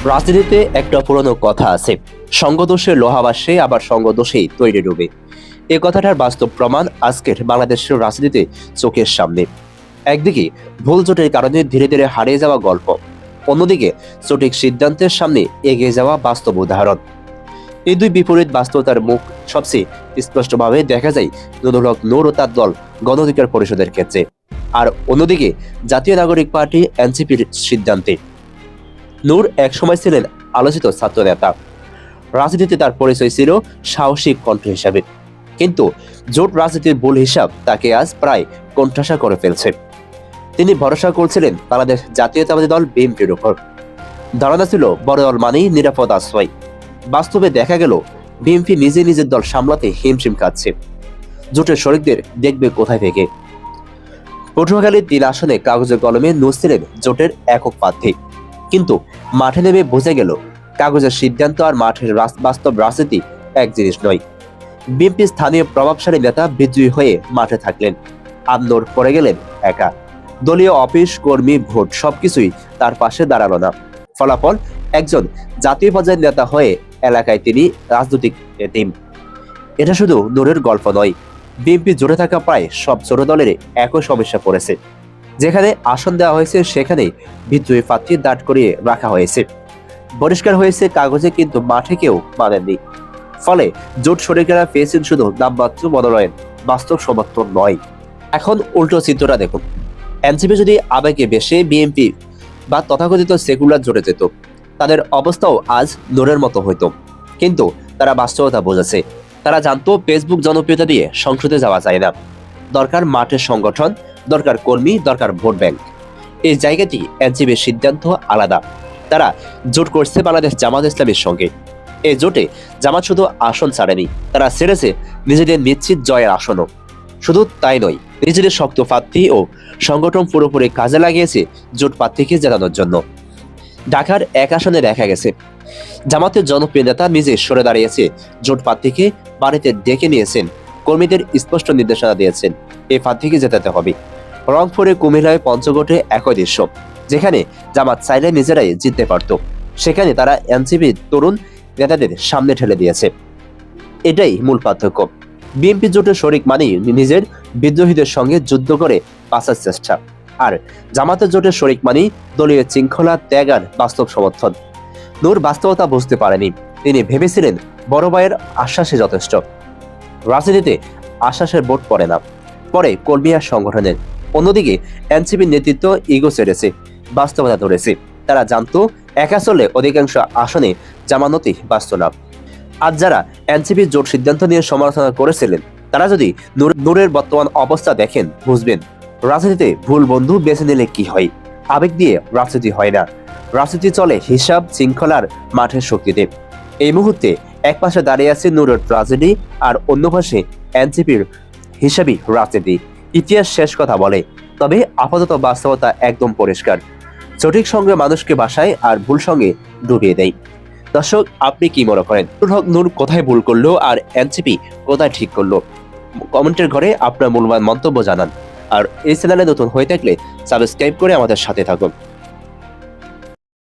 রাজনীতিতে একটা পুরনো কথা আছে, সঙ্গদোষে লোহা ভাসে, আবার সঙ্গদোষেই তৈরি ডুবে। এই কথাটার বাস্তব প্রমাণ আজকের বাংলাদেশের রাজনীতিতে চোখের সামনে। একদিকে ভুল জোটের কারণে ধীরে ধীরে হারিয়ে যাওয়া গল্প, অন্যদিকে সঠিক সিদ্ধান্তের সামনে এগিয়ে যাওয়া বাস্তব উদাহরণ। এই দুই বিপরীত বাস্তবতার মুখ সবচেয়ে স্পষ্টভাবে দেখা যায় নুরুল হক নূর ও তার দল গণ অধিকার পরিষদের ক্ষেত্রে, আর অন্যদিকে জাতীয় নাগরিক পার্টি এনসিপির সিদ্ধান্তে। নূর একসময় ছিলেন আলোচিত ছাত্র নেতা, রাজনীতিতে তার পরিচয় ছিল সাহসিক কণ্ঠ হিসাবে, কিন্তু জোট রাজনীতির ভুল হিসাব তাকে আজ প্রায় কোণঠাসা করে ফেলছে। তিনি ভরসা করছিলেন বাংলাদেশ জাতীয়তাবাদী দল বিএনপির উপর। ধারণা ছিল বড় দল মানেই নিরাপদ আশ্রয়। বাস্তবে দেখা গেল বিএনপি নিজে নিজের দল সামলাতে হিমশিম খাচ্ছে। জোটের শরিকদের দেখবে কোথায় থেকে। পটুয়াখালীর 3 আসনে কাগজে কলমে নূর ছিলেন জোটের একক প্রার্থী, কিন্তু মাঠে নেমে বোঝা গেল কাগজের সিদ্ধান্ত আর মাঠের বাস্তব রাজনীতি এক জিনিস নয়। বিএনপি স্থানীয় প্রভাবশালী নেতা বিজয়ী হয়ে মাঠে থাকলেন, আর নূর পড়ে গেলেন একা। দলীয় অফিস, কর্মী, ভোট সবকিছুই তার পাশে দাঁড়ালো না। ফলাফল, একজন জাতীয় পর্যায়ের নেতা হয়ে এলাকায় তিনি রাজনৈতিক এতিম। এটা শুধু নূরের গল্প নয়, বিএনপি জুড়ে থাকা প্রায় সব ছোট দলের একই সমস্যা পড়েছে। যেখানে আসন দেওয়া হয়েছে সেখানেই বিদ্রোহী প্রার্থী দাঁড় করিয়ে রাখা হয়েছে। পরিষ্কার হয়েছে কাগজে, কিন্তু মাঠে কেউ মানেননি। ফলে জোট শরিকেরা পেয়েছেন শুধু নামমাত্র মনোনয়ন, বাস্তব সমর্থন নয়। এখন উল্টো চিত্রটা দেখুন। এনসিপি যদি আবেগে বেশে বিএনপি বা তথাকথিত সেকুলার জোটে যেত, তাদের অবস্থাও আজ নূরের মতো হইতো। কিন্তু তারা বাস্তবতা বোঝাছে। তারা জানতো ফেসবুক জনপ্রিয়তা দিয়ে সংসদে যাওয়া যায় না। দরকার মাঠের সংগঠন, দরকার কর্মী, দরকার ভোট ব্যাংক। এই জায়গাটি এনসিপির সিদ্ধান্ত আলাদা। তারা জোট করছে বাংলাদেশ জামাত ইসলামের সঙ্গে। এই জোটে জামাত শুধু আসন ছাড়েনি, তারা ছেড়েছে নিজেদের নিশ্চিত জয়ের আসনও। শুধু তাই নয়, নিজেদের শক্ত প্রার্থী ও সংগঠন পুরোপুরি কাজে লাগিয়েছে জোট প্রার্থীকে জেতানোর জন্য। ঢাকার 1 আসনে দেখা গেছে জামাতের জনপ্রিয় নেতা নিজে সরে দাঁড়িয়েছে, জোট প্রার্থীকে বাড়িতে ডেকে নিয়েছেন, কর্মীদের স্পষ্ট নির্দেশনা দিয়েছেন এই প্রার্থীকে জেতাতে হবে। রংপুরে, কুমিল্লায়, পঞ্চগড়ে একই দৃশ্য। যেখানে জামাত চাইলে নিজেরাই জিততে পারত, সেখানে তারা এনসিপির তরুণ নেতাদের সামনে ঠেলে দিয়েছে। এটাই মূল পার্থক্য। বিএনপি জোটের শরিক মানেই নিজের বিদ্রোহীদের সঙ্গে যুদ্ধ করে বাঁচার চেষ্টা, আর জামাতের জোটের শরিক মানেই দলীয় শৃঙ্খলা, ত্যাগ আর বাস্তব সমর্থন। নূর বাস্তবতা বুঝতে পারেনি। তিনি ভেবেছিলেন বড় ভাইয়ের আশ্বাসে যথেষ্ট। রাজনীতিতে আশ্বাসের ভোট পড়ে না, পরে কর্মী আর সংগঠনের। অন্যদিকে এনসিপির নেতৃত্ব ইগো ছেড়েছে, বাস্তবতা ধরেছে। তারা জানতো একা চলে অধিকাংশ আসনে জামানতি বাঁচত না। আজ যারা এনসিপির জোট সিদ্ধান্ত নিয়ে সমালোচনা করেছিলেন, তারা যদি নূরের বর্তমান অবস্থা দেখেন, বুঝবেন রাজনীতিতে ভুল বন্ধু বেছে নিলে কি হয়। আবেগ দিয়ে রাজনীতি হয় না, রাজনীতি চলে হিসাব, শৃঙ্খলার মাঠের শক্তিতে। এই মুহূর্তে এক পাশে দাঁড়িয়ে আছে নূরের ট্রাজেডি, আর অন্য পাশে এনসিপির হিসাবী রাজনীতি। ইতিহাস শেষ কথা বলে, তবে আপাতত বাস্তবতা একদম পরিষ্কার। সঠিক সঙ্গে মানুষকে বাসায়, আর ভুল সঙ্গে ডুবিয়ে দেয়। দর্শক, আপনি কি মনে করেন নুরুল হক নূর কোথায় ভুল করলো আর এনসিপি কোথায় ঠিক করলো? কমেন্টের ঘরে আপনার মূল্যবান মন্তব্য জানান। আর এই চ্যানেলে নতুন হয়ে থাকলে সাবস্ক্রাইব করে আমাদের সাথে থাকুন।